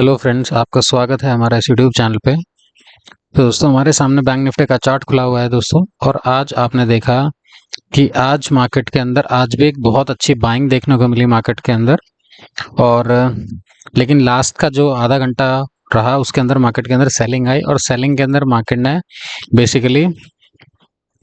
Hello friends, आपका स्वागत है हमारे इस यूट्यूब चैनल पे। तो दोस्तों, हमारे सामने बैंक निफ्टी का चार्ट खुला हुआ है दोस्तों। और आज आपने देखा कि आज मार्केट के अंदर आज भी एक बहुत अच्छी बाइंग देखने को मिली मार्केट के अंदर। और लेकिन लास्ट का जो आधा घंटा रहा उसके अंदर मार्केट के अंदर सेलिंग आई, और सेलिंग के अंदर मार्केट ने बेसिकली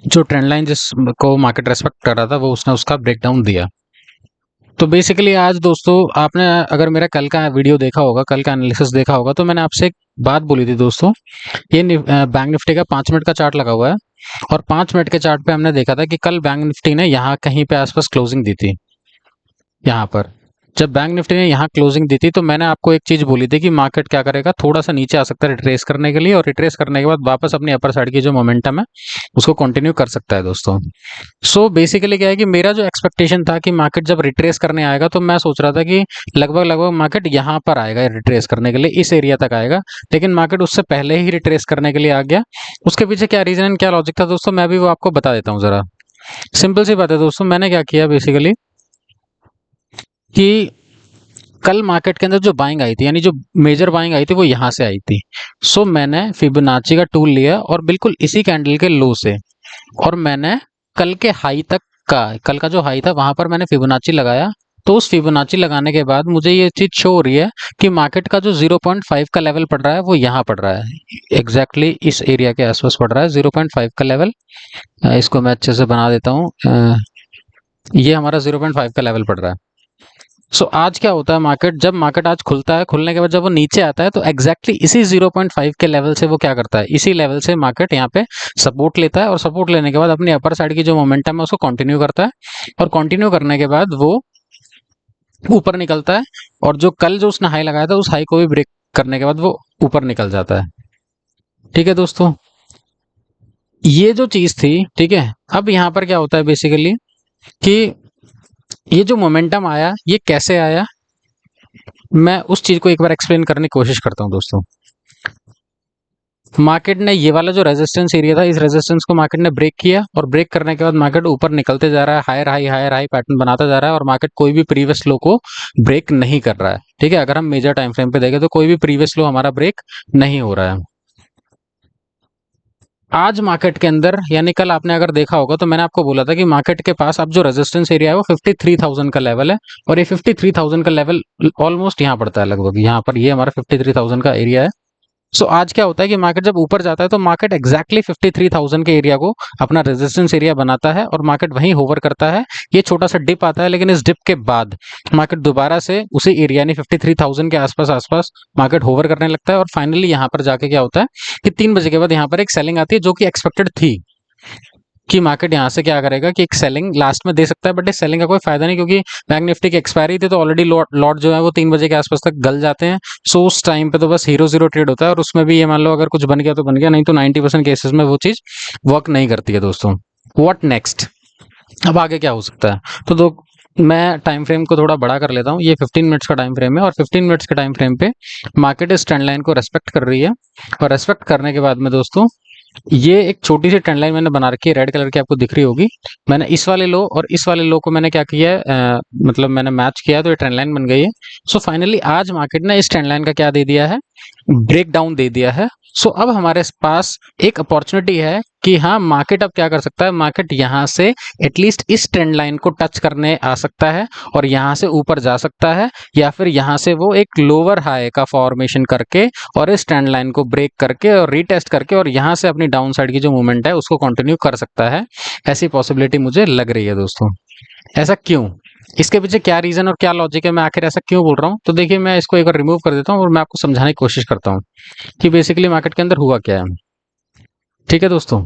जो ट्रेंड लाइन जिसको मार्केट रेस्पेक्ट कर रहा था वो उसने उसका ब्रेकडाउन दिया। तो बेसिकली आज दोस्तों, आपने अगर मेरा कल का वीडियो देखा होगा, कल का एनालिसिस देखा होगा, तो मैंने आपसे एक बात बोली थी दोस्तों। ये बैंक निफ्टी का 5 मिनट का चार्ट लगा हुआ है, और 5 मिनट के चार्ट पे हमने देखा था कि कल बैंक निफ्टी ने यहाँ कहीं पे आसपास क्लोजिंग दी थी। यहाँ पर जब बैंक निफ्टी ने यहाँ क्लोजिंग दी थी तो मैंने आपको एक चीज बोली थी कि मार्केट क्या करेगा, थोड़ा सा नीचे आ सकता है रिट्रेस करने के लिए, और रिट्रेस करने के बाद वापस अपनी अपर साइड की जो मोमेंटम है उसको कंटिन्यू कर सकता है दोस्तों। सो बेसिकली क्या है कि मेरा जो एक्सपेक्टेशन था कि मार्केट जब रिट्रेस करने आएगा तो मैं सोच रहा था कि लगभग लगभग मार्केट यहाँ पर आएगा रिट्रेस करने के लिए, इस एरिया तक आएगा। लेकिन मार्केट उससे पहले ही रिट्रेस करने के लिए आ गया। उसके पीछे क्या रीजन क्या लॉजिक था दोस्तों, मैं भी वो आपको बता देता हूँ जरा। सिंपल सी बात है दोस्तों, मैंने क्या किया बेसिकली कि कल मार्केट के अंदर जो बाइंग आई थी, यानी जो मेजर बाइंग आई थी, वो यहां से आई थी। सो मैंने फिबोनाची का टूल लिया और बिल्कुल इसी कैंडल के लो से, और मैंने कल के हाई तक का, कल का जो हाई था वहां पर मैंने फिबोनाची लगाया। तो उस फिबोनाची लगाने के बाद मुझे ये चीज शो हो रही है कि मार्केट का जो 0.5 का लेवल पड़ रहा है वो यहाँ पड़ रहा है, एग्जैक्टली इस एरिया के आसपास पड़ रहा है 0.5 का लेवल। इसको मैं अच्छे से बना देता हूँ। ये हमारा 0.5 का लेवल पड़ रहा है। सो आज क्या होता है, मार्केट जब मार्केट आज खुलता है, खुलने के बाद जब वो नीचे आता है तो एग्जैक्टली इसी 0.5 के लेवल से वो क्या करता है, इसी लेवल से मार्केट यहाँ पे सपोर्ट लेता है, और सपोर्ट लेने के बाद अपनी अपर साइड की जो मोमेंटम है उसको कंटिन्यू करता है, और कंटिन्यू करने के बाद वो ऊपर निकलता है। और जो कल जो उसने हाई लगाया था उस हाई को भी ब्रेक करने के बाद वो ऊपर निकल जाता है। ठीक है दोस्तों, ये जो चीज थी, ठीक है। अब यहाँ पर क्या होता है बेसिकली कि ये जो मोमेंटम आया ये कैसे आया, मैं उस चीज को एक बार एक्सप्लेन करने की कोशिश करता हूं दोस्तों। मार्केट ने ये वाला जो रेजिस्टेंस एरिया था, इस रेजिस्टेंस को मार्केट ने ब्रेक किया, और ब्रेक करने के बाद मार्केट ऊपर निकलते जा रहा है, हायर हाई पैटर्न बनाता जा रहा है, और मार्केट कोई भी प्रीवियस लो को ब्रेक नहीं कर रहा है। ठीक है, अगर हम मेजर टाइम फ्रेम पे देखें तो कोई भी प्रीवियस लो हमारा ब्रेक नहीं हो रहा है। आज मार्केट के अंदर, यानी कल आपने अगर देखा होगा तो मैंने आपको बोला था कि मार्केट के पास अब जो रेजिस्टेंस एरिया है वो 53,000 का लेवल है, और ये 53,000 का लेवल ऑलमोस्ट यहाँ पड़ता है, लगभग यहाँ पर ये हमारा 53,000 का एरिया है। सो आज क्या होता है कि मार्केट जब ऊपर जाता है तो मार्केट एग्जैक्टली 53,000 के एरिया को अपना रेजिस्टेंस एरिया बनाता है, और मार्केट वहीं होवर करता है। ये छोटा सा डिप आता है, लेकिन इस डिप के बाद मार्केट दोबारा से उसी एरिया यानी 53,000 के आसपास आसपास मार्केट होवर करने लगता है। और फाइनली यहाँ पर जाके क्या होता है कि 3 बजे के बाद यहाँ पर एक सेलिंग आती है, जो कि एक्सपेक्टेड थी कि मार्केट यहाँ से क्या करेगा कि एक सेलिंग लास्ट में दे सकता है। बट इस सेलिंग का कोई फायदा नहीं, क्योंकि बैंक निफ्टी की एक्सपायरी थी, तो ऑलरेडी लॉट जो है वो 3 बजे के आसपास तक गल जाते हैं। सो उस टाइम पे तो बस हीरो जीरो ट्रेड होता है, और उसमें भी ये मान लो अगर कुछ बन गया तो बन गया, नहीं तो 90% केसेस में वो चीज वर्क नहीं करती है दोस्तों। व्हाट नेक्स्ट, अब आगे क्या हो सकता है? तो दो, मैं टाइम फ्रेम को थोड़ा बड़ा कर लेता हूँ। ये 15 मिनट्स का टाइम फ्रेम है, और 15 मिनट्स के टाइम फ्रेम पे मार्केट इस ट्रेंड लाइन को रेस्पेक्ट कर रही है। और रेस्पेक्ट करने के बाद में दोस्तों, ये एक छोटी सी ट्रेंड लाइन मैंने बना रखी है, रेड कलर की, आपको दिख रही होगी। मैंने इस वाले लो और इस वाले लो को मैंने क्या किया है, मतलब मैंने मैच किया, तो ये ट्रेंड लाइन बन गई है। सो फाइनली आज मार्केट ने इस ट्रेंड लाइन का क्या दे दिया है, ब्रेक डाउन दे दिया है। सो अब हमारे पास एक अपॉर्चुनिटी है कि हाँ, मार्केट अब क्या कर सकता है, मार्केट यहाँ से एटलीस्ट इस ट्रेंड लाइन को टच करने आ सकता है, और यहाँ से ऊपर जा सकता है, या फिर यहाँ से वो एक लोअर हाई का फॉर्मेशन करके और इस ट्रेंड लाइन को ब्रेक करके और रीटेस्ट करके और यहाँ से अपनी डाउन साइड की जो मूवमेंट है उसको कंटिन्यू कर सकता है। ऐसी पॉसिबिलिटी मुझे लग रही है दोस्तों। ऐसा क्यों, इसके पीछे क्या रीजन और क्या लॉजिक है, मैं आखिर ऐसा क्यों बोल रहा हूँ? तो देखिए, मैं इसको एक बार रिमूव कर देता हूँ और मैं आपको समझाने की कोशिश करता हूँ कि बेसिकली मार्केट के अंदर हुआ क्या है। ठीक है दोस्तों,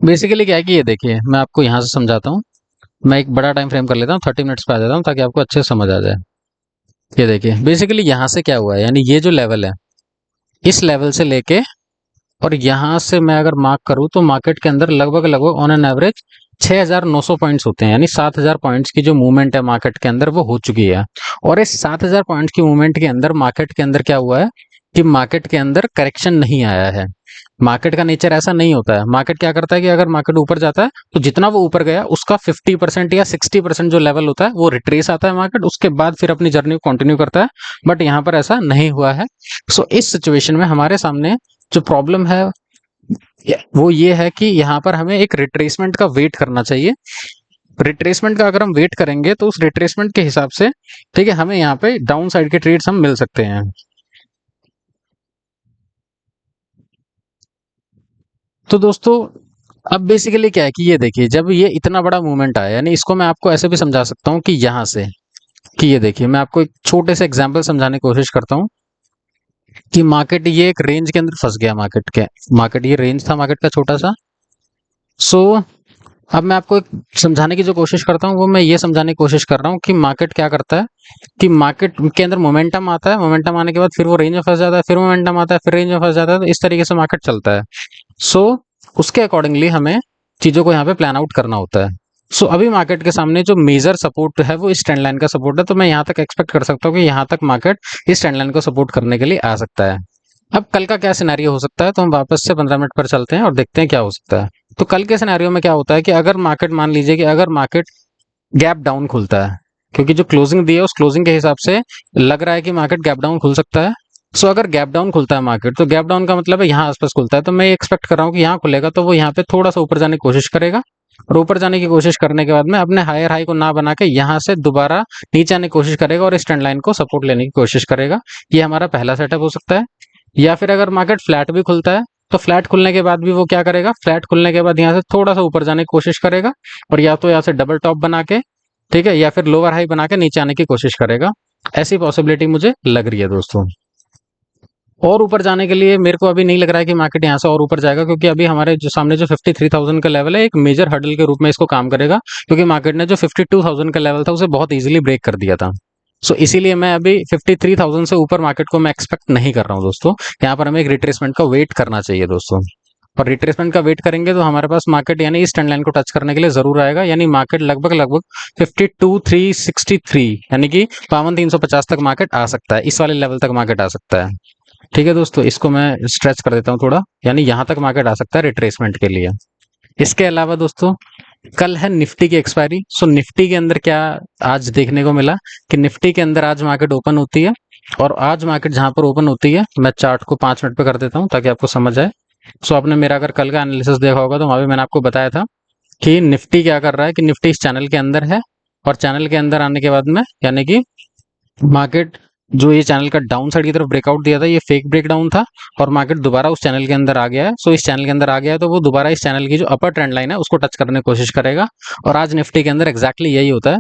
बेसिकली क्या है कि ये देखिए, मैं आपको यहाँ से समझाता हूँ। मैं एक बड़ा टाइम फ्रेम कर लेता हूँ, 30 मिनट्स पे आ जाता हूँ ताकि आपको अच्छे से समझ आ जाए। ये देखिए बेसिकली यहाँ से क्या हुआ है, यानी ये जो लेवल है, इस लेवल से लेके और यहाँ से मैं अगर मार्क करूँ तो मार्केट के अंदर लगभग लगभग ऑन एन एवरेज 6,900 पॉइंट्स होते हैं, यानी 7,000 पॉइंट्स की जो मूवमेंट है मार्केट के अंदर वो हो चुकी है। और इस 7,000 पॉइंट्स की मूवमेंट के अंदर मार्केट के अंदर क्या हुआ है कि मार्केट के अंदर करेक्शन नहीं आया है। मार्केट का नेचर ऐसा नहीं होता है। मार्केट क्या करता है कि अगर मार्केट ऊपर जाता है तो जितना वो ऊपर गया उसका 50% या 60% जो लेवल होता है वो रिट्रेस आता है मार्केट, उसके बाद फिर अपनी जर्नी को कंटिन्यू करता है। बट यहाँ पर ऐसा नहीं हुआ है। सो इस सिचुएशन में हमारे सामने जो प्रॉब्लम है वो ये है कि यहाँ पर हमें एक रिट्रेसमेंट का वेट करना चाहिए। रिट्रेसमेंट का अगर हम वेट करेंगे तो उस रिट्रेसमेंट के हिसाब से, ठीक है, हमें यहाँ पे डाउन साइड के ट्रेड्स हम मिल सकते हैं। तो दोस्तों अब बेसिकली क्या है कि ये देखिए, जब ये इतना बड़ा मूवमेंट आया, यानी इसको मैं आपको ऐसे भी समझा सकता हूँ कि यहाँ से, कि ये देखिए मैं आपको एक छोटे से एग्जांपल समझाने की कोशिश करता हूँ कि मार्केट ये एक रेंज के अंदर फंस गया। मार्केट ये रेंज था मार्केट का छोटा सा। सो अब मैं आपको एक समझाने की जो कोशिश करता हूँ वो मैं ये समझाने की कोशिश कर रहा हूँ कि मार्केट क्या करता है कि मार्केट के अंदर मोमेंटम आता है, मोमेंटम आने के बाद फिर वो रेंज में फंस जाता है, फिर मोमेंटम आता है, फिर रेंज में फंस जाता है। तो इस तरीके से मार्केट चलता है। सो उसके अकॉर्डिंगली हमें चीजों को यहाँ पे प्लान आउट करना होता है। सो अभी मार्केट के सामने जो मेजर सपोर्ट है वो इस ट्रेंड लाइन का सपोर्ट है। तो मैं यहाँ तक एक्सपेक्ट कर सकता हूँ कि यहाँ तक मार्केट इस ट्रेंड लाइन को सपोर्ट करने के लिए आ सकता है। अब कल का क्या सिनेरियो हो सकता है, तो हम वापस से 15 मिनट पर चलते हैं और देखते हैं क्या हो सकता है। तो कल के सिनेरियो में क्या होता है कि अगर मार्केट, मान लीजिए कि अगर मार्केट गैप डाउन खुलता है, क्योंकि जो क्लोजिंग दी है उस क्लोजिंग के हिसाब से लग रहा है कि मार्केट गैप डाउन खुल सकता है। सो अगर गैप डाउन खुलता है मार्केट, तो गैप डाउन का मतलब है यहाँ आसपास खुलता है, तो मैं एक्सपेक्ट कर रहा हूँ कि यहाँ खुलेगा तो वो यहाँ पे थोड़ा सा ऊपर जाने की कोशिश करेगा, और ऊपर जाने की कोशिश करने के बाद में अपने हायर हाई को ना बना के यहाँ से दोबारा नीचे आने की कोशिश करेगा और इस ट्रेंड लाइन को सपोर्ट लेने की कोशिश करेगा। ये हमारा पहला सेटअप हो सकता है। या फिर अगर मार्केट फ्लैट भी खुलता है तो फ्लैट खुलने के बाद भी वो क्या करेगा, फ्लैट खुलने के बाद यहाँ से थोड़ा सा ऊपर जाने की कोशिश करेगा, और या तो यहाँ से डबल टॉप बना के, ठीक है, या फिर लोअर हाई बना के नीचे आने की कोशिश करेगा। ऐसी पॉसिबिलिटी मुझे लग रही है दोस्तों। और ऊपर जाने के लिए मेरे को अभी नहीं लग रहा है कि मार्केट यहाँ से और ऊपर जाएगा, क्योंकि अभी हमारे जो सामने जो 53,000 का लेवल है एक मेजर हर्डल के रूप में इसको काम करेगा, क्योंकि मार्केट ने जो 52,000 का लेवल था उसे बहुत इजीली ब्रेक कर दिया था। सो इसीलिए मैं अभी 53,000 से ऊपर मार्केट को मैं एक्सपेक्ट नहीं कर रहा हूँ दोस्तों। यहाँ पर हमें एक रिट्रेसमेंट का वेट करना चाहिए दोस्तों। और रिट्रेसमेंट का वेट करेंगे तो हमारे पास मार्केट यानी इस ट्रेंड लाइन को टच करने के लिए जरूर आएगा, यानी मार्केट लगभग लगभग 52,363 यानी कि 52,350 तक मार्केट आ सकता है, इस वाले लेवल तक मार्केट आ सकता है। ठीक है दोस्तों, इसको मैं स्ट्रेच कर देता हूँ थोड़ा, यानी यहाँ तक मार्केट आ सकता है रिट्रेसमेंट के लिए। इसके अलावा दोस्तों कल है निफ्टी की एक्सपायरी। सो निफ्टी के अंदर क्या आज देखने को मिला कि निफ्टी के अंदर आज मार्केट ओपन होती है, और आज मार्केट जहां पर ओपन होती है, मैं चार्ट को 5 मिनट पे कर देता हूं ताकि आपको समझ आए। सो आपने मेरा अगर कल का एनालिसिस देखा होगा तो वहां भी मैंने आपको बताया था कि निफ्टी क्या कर रहा है, कि निफ्टी इस चैनल के अंदर है, और चैनल के अंदर आने के बाद में यानी कि मार्केट जो ये चैनल का डाउन साइड की तरफ ब्रेकआउट दिया था, ये फेक ब्रेक डाउन था, और मार्केट दोबारा उस चैनल के अंदर आ गया है। सो इस चैनल के अंदर आ गया है तो वो दोबारा इस चैनल की जो अपर ट्रेंड लाइन है उसको टच करने की कोशिश करेगा। और आज निफ्टी के अंदर एग्जैक्टली यही होता है।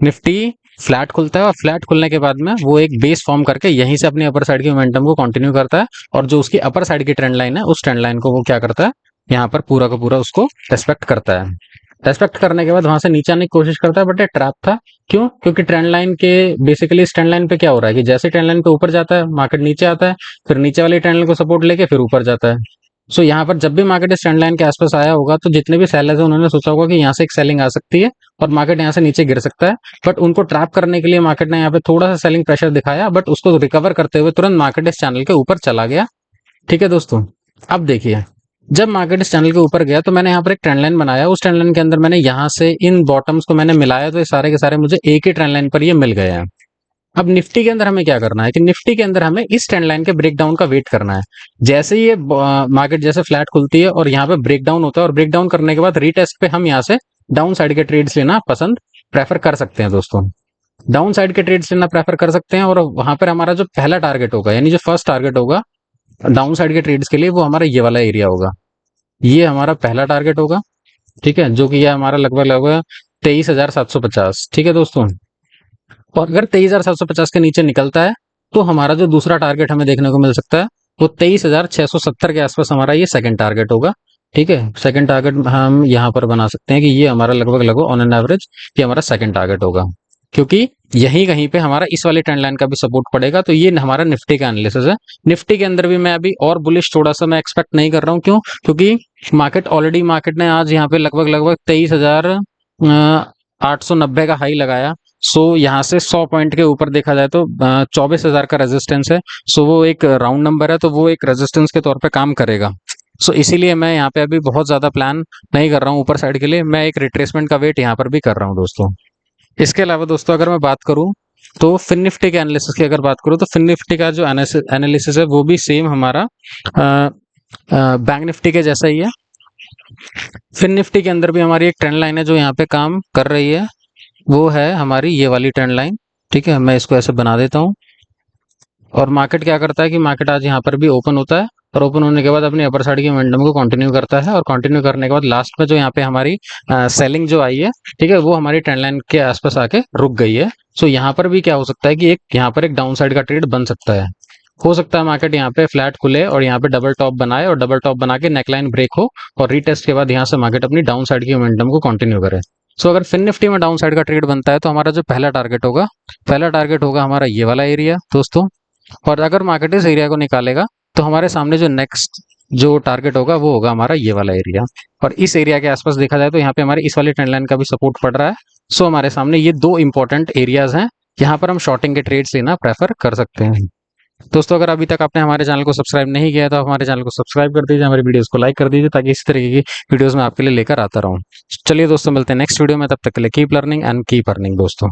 निफ्टी फ्लैट खुलता है, और फ्लैट खुलने के बाद में वो एक बेस फॉर्म करके यहीं से अपनी अपर साइड की मोमेंटम को कंटिन्यू करता है, और जो उसकी अपर साइड की ट्रेंड लाइन है उस ट्रेंड लाइन को वो क्या करता है, यहाँ पर पूरा का पूरा उसको रेस्पेक्ट करता है। रेस्पेक्ट करने के बाद वहां से नीचे आने की कोशिश करता है, बट ये ट्रैप था। क्यों? क्योंकि ट्रेंड लाइन के बेसिकली इस ट्रेंड लाइन पे क्या हो रहा है कि जैसे ट्रेंड लाइन पे ऊपर जाता है मार्केट नीचे आता है, फिर नीचे वाली ट्रेंड लाइन को सपोर्ट लेके फिर ऊपर जाता है। सो यहाँ पर जब भी मार्केट इस ट्रेंड लाइन के आसपास आया होगा तो जितने भी सेलर्स हैं उन्होंने सोचा होगा कि यहाँ से एक सेलिंग आ सकती है और मार्केट यहाँ से नीचे गिर सकता है। बट उनको ट्रैप करने के लिए मार्केट ने यहाँ पे थोड़ा सा सेलिंग प्रेशर दिखाया, बट उसको रिकवर करते हुए तुरंत मार्केट इस चैनल के ऊपर चला गया। ठीक है दोस्तों, अब देखिए, जब मार्केट इस चैनल के ऊपर गया तो मैंने यहाँ पर एक ट्रेंड लाइन बनाया, उस ट्रेंड लाइन के अंदर मैंने यहाँ से इन बॉटम्स को मैंने मिलाया, तो ये सारे के सारे मुझे एक ही ट्रेंड लाइन पर ये मिल गए हैं। अब निफ्टी के अंदर हमें क्या करना है कि निफ्टी के अंदर हमें इस ट्रेंड लाइन के ब्रेकडाउन का वेट करना है। जैसे ये मार्केट जैसे फ्लैट खुलती है और यहाँ पे ब्रेकडाउन होता है, और ब्रेकडाउन करने के बाद रीटेस्ट पे हम यहाँ से डाउन साइड के ट्रेड्स लेना पसंद प्रेफर कर सकते हैं दोस्तों। डाउन साइड के ट्रेड्स लेना प्रेफर कर सकते हैं, और वहां पर हमारा जो पहला टारगेट होगा, यानी जो फर्स्ट टारगेट होगा डाउन साइड के ट्रेड्स के लिए, वो हमारा ये वाला एरिया होगा। ये हमारा पहला टारगेट होगा, ठीक है, जो कि ये हमारा लगभग लगभग 23,750। ठीक है दोस्तों, और अगर 23,750 के नीचे निकलता है तो हमारा जो दूसरा टारगेट हमें देखने को मिल सकता है वो 23,670 के आसपास हमारा ये सेकंड टारगेट होगा। ठीक है, सेकंड टारगेट हम यहाँ पर बना सकते हैं कि ये हमारा लगभग लगभग ऑन एन एवरेज ये हमारा सेकंड टारगेट होगा, क्योंकि यहीं कहीं पे हमारा इस वाले ट्रेंड लाइन का भी सपोर्ट पड़ेगा। तो ये हमारा निफ्टी का एनालिसिस है। निफ्टी के अंदर भी मैं अभी और बुलिश थोड़ा सा मैं एक्सपेक्ट नहीं कर रहा हूँ। क्यों? क्योंकि मार्केट ने आज यहाँ पे लगभग लगभग 23,890 का हाई लगाया। सो यहाँ से 100 पॉइंट के ऊपर देखा जाए तो 24,000 का रेजिस्टेंस है। सो वो एक राउंड नंबर है, तो वो एक रेजिस्टेंस के तौर पे काम करेगा। सो इसीलिए मैं यहाँ पे अभी बहुत ज़्यादा प्लान नहीं कर रहा हूँ ऊपर साइड के लिए, मैं एक रिट्रेसमेंट का वेट यहाँ पर भी कर रहा हूँ दोस्तों। इसके अलावा दोस्तों अगर मैं बात करूँ तो फिन निफ्टी के एनालिसिस की अगर बात करूँ तो फिन निफ्टी का जो एनालिसिस है वो भी सेम हमारा बैंक निफ्टी के जैसा ही है। फिन निफ्टी के अंदर भी हमारी एक ट्रेंड लाइन है जो यहाँ पे काम कर रही है, वो है हमारी ये वाली ट्रेंड लाइन। ठीक है, मैं इसको ऐसे बना देता हूँ। और मार्केट क्या करता है कि मार्केट आज यहाँ पर भी ओपन होता है और ओपन होने के बाद अपनी अपर साइड की मोमेंटम को कंटिन्यू करता है, और कंटिन्यू करने के बाद लास्ट में जो यहाँ पे हमारी सेलिंग जो आई है, ठीक है, वो हमारी ट्रेंड लाइन के आसपास आके रुक गई है। सो यहाँ पर भी क्या हो सकता है कि एक यहाँ पर एक डाउन साइड का ट्रेड बन सकता है। हो सकता है मार्केट यहाँ पे फ्लैट खुले और यहाँ पे डबल टॉप बनाए और डबल टॉप बना के नेकलाइन ब्रेक हो और रीटेस्ट के बाद यहाँ से मार्केट अपनी डाउन साइड की मोमेंटम को कंटिन्यू करे। सो अगर फिन निफ्टी में डाउन साइड का ट्रेड बनता है तो हमारा जो पहला टारगेट होगा हमारा ये वाला एरिया दोस्तों। और अगर मार्केट इस एरिया को निकालेगा तो हमारे सामने जो नेक्स्ट जो टारगेट होगा वो होगा हमारा ये वाला एरिया। और इस एरिया के आसपास देखा जाए तो यहाँ पे हमारे इस वाली ट्रेंड लाइन का भी सपोर्ट पड़ रहा है। सो हमारे सामने ये दो इंपॉर्टेंट एरियाज हैं, यहाँ पर हम शॉर्टिंग के ट्रेड्स लेना प्रेफर कर सकते हैं। दोस्तों अगर अभी तक आपने हमारे चैनल को सब्सक्राइब नहीं किया तो आप हमारे चैनल को सब्सक्राइब कर दीजिए, हमारी वीडियोस को लाइक कर दीजिए ताकि इसी तरीके की वीडियोस मैं आपके लिए लेकर आता रहूं। चलिए दोस्तों मिलते हैं नेक्स्ट वीडियो में, तब तक के लिए keep learning and keep earning दोस्तों।